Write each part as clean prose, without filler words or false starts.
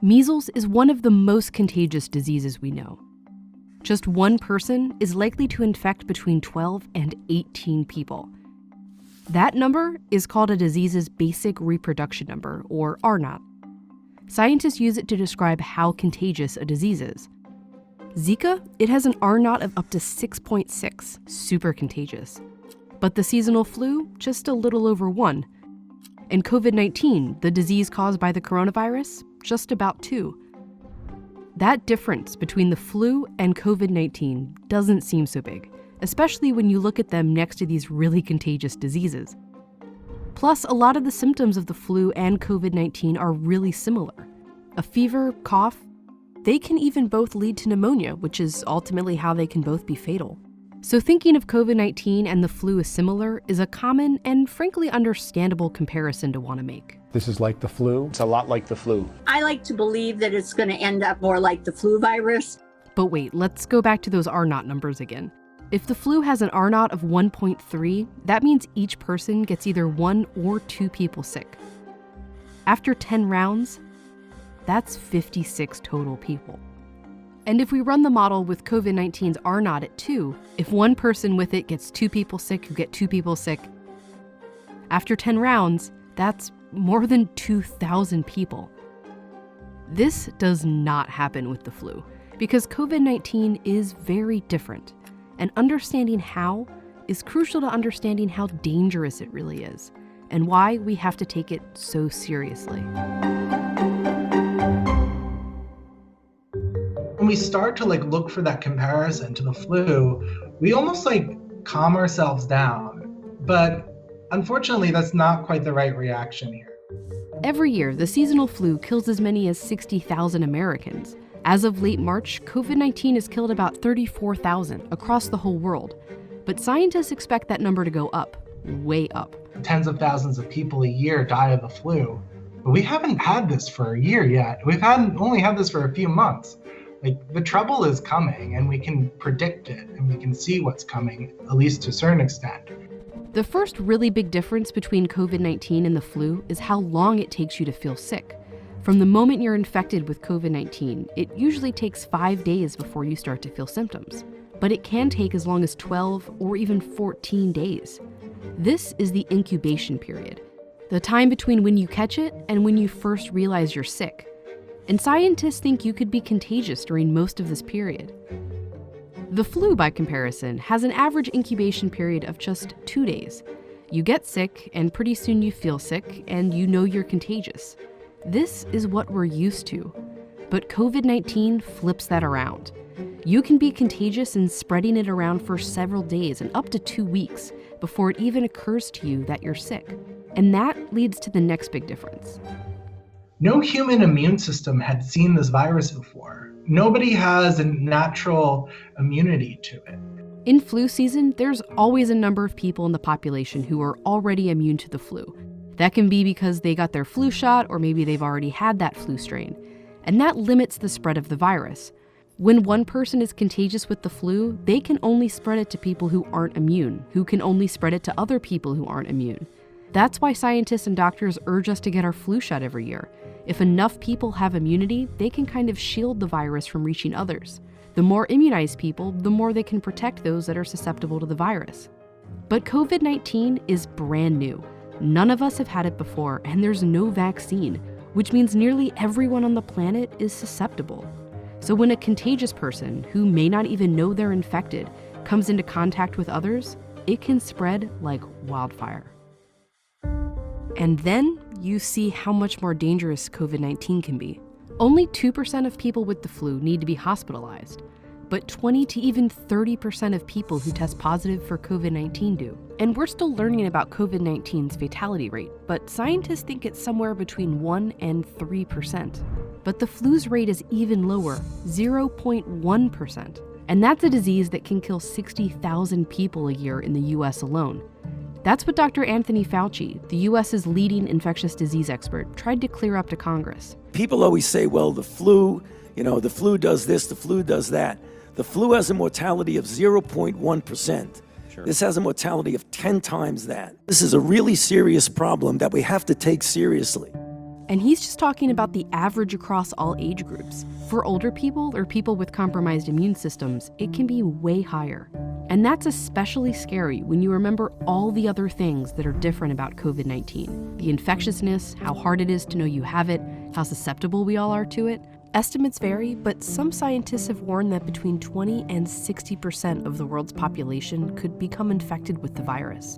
Measles is one of the most contagious diseases we know. Just one person is likely to infect between 12 and 18 people. That number is called a disease's basic reproduction number, or R0. Scientists use it to describe how contagious a disease is. Zika, it has an R0 of up to 6.6, super contagious. But the seasonal flu, just a little over 1. And COVID-19, the disease caused by the coronavirus, just about 2. That difference between the flu and COVID-19 doesn't seem so big, especially when you look at them next to these really contagious diseases. Plus, a lot of the symptoms of the flu and COVID-19 are really similar. A fever, cough, they can even both lead to pneumonia, which is ultimately how they can both be fatal. So thinking of COVID-19 and the flu as similar is a common and frankly understandable comparison to want to make. This is like the flu? It's a lot like the flu. I like to believe that it's going to end up more like the flu virus. But wait, let's go back to those R0 numbers again. If the flu has an R0 of 1.3, that means each person gets either 1 or 2 people sick. After 10 rounds, that's 56 total people. And if we run the model with COVID-19's R0 at 2, if one person with it gets 2 people sick, you get 2 people sick. After 10 rounds, that's more than 2,000 people. This does not happen with the flu, because COVID-19 is very different. And understanding how is crucial to understanding how dangerous it really is, and why we have to take it so seriously. When we start to look for that comparison to the flu, we almost calm ourselves down. But unfortunately, that's not quite the right reaction here. Every year, the seasonal flu kills as many as 60,000 Americans. As of late March, COVID-19 has killed about 34,000 across the whole world. But scientists expect that number to go up, way up. Tens of thousands of people a year die of the flu. But we haven't had this for a year yet. We've only had this for a few months. The trouble is coming, and we can predict it, and we can see what's coming, at least to a certain extent. The first really big difference between COVID-19 and the flu is how long it takes you to feel sick. From the moment you're infected with COVID-19, it usually takes 5 days before you start to feel symptoms. But it can take as long as 12 or even 14 days. This is the incubation period, the time between when you catch it and when you first realize you're sick. And scientists think you could be contagious during most of this period. The flu, by comparison, has an average incubation period of just 2 days. You get sick, and pretty soon you feel sick, and you know you're contagious. This is what we're used to. But COVID-19 flips that around. You can be contagious and spreading it around for several days and up to 2 weeks before it even occurs to you that you're sick. And that leads to the next big difference. No human immune system had seen this virus before. Nobody has a natural immunity to it. In flu season, there's always a number of people in the population who are already immune to the flu. That can be because they got their flu shot, or maybe they've already had that flu strain. And that limits the spread of the virus. When one person is contagious with the flu, they can only spread it to people who aren't immune, who can only spread it to other people who aren't immune. That's why scientists and doctors urge us to get our flu shot every year. If enough people have immunity, they can kind of shield the virus from reaching others. The more immunized people, the more they can protect those that are susceptible to the virus. But COVID-19 is brand new. None of us have had it before, and there's no vaccine, which means nearly everyone on the planet is susceptible. So when a contagious person, who may not even know they're infected, comes into contact with others, it can spread like wildfire. And then you see how much more dangerous COVID-19 can be. Only 2% of people with the flu need to be hospitalized, but 20 to even 30% of people who test positive for COVID-19 do. And we're still learning about COVID-19's fatality rate, but scientists think it's somewhere between 1 and 3%. But the flu's rate is even lower, 0.1%. And that's a disease that can kill 60,000 people a year in the US alone. That's what Dr. Anthony Fauci, the US's leading infectious disease expert, tried to clear up to Congress. People always say, well, the flu does this, the flu does that. The flu has a mortality of 0.1%. Sure. This has a mortality of 10 times that. This is a really serious problem that we have to take seriously. And he's just talking about the average across all age groups. For older people or people with compromised immune systems, it can be way higher. And that's especially scary when you remember all the other things that are different about COVID-19. The infectiousness, how hard it is to know you have it, how susceptible we all are to it. Estimates vary, but some scientists have warned that between 20 and 60% of the world's population could become infected with the virus.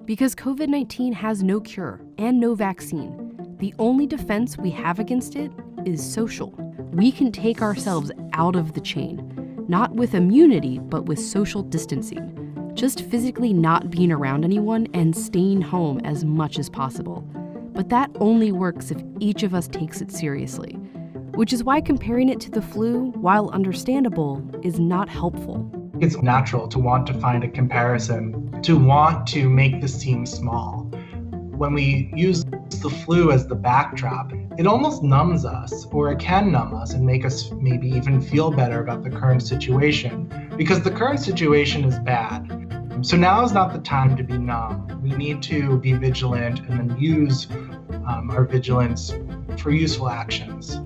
Because COVID-19 has no cure and no vaccine, the only defense we have against it is social. We can take ourselves out of the chain, not with immunity, but with social distancing. Just physically not being around anyone and staying home as much as possible. But that only works if each of us takes it seriously, which is why comparing it to the flu, while understandable, is not helpful. It's natural to want to find a comparison, to want to make this seem small. When we use the flu as the backdrop, it almost numbs us, or it can numb us and make us maybe even feel better about the current situation, because the current situation is bad. So now is not the time to be numb. We need to be vigilant and then use our vigilance for useful actions.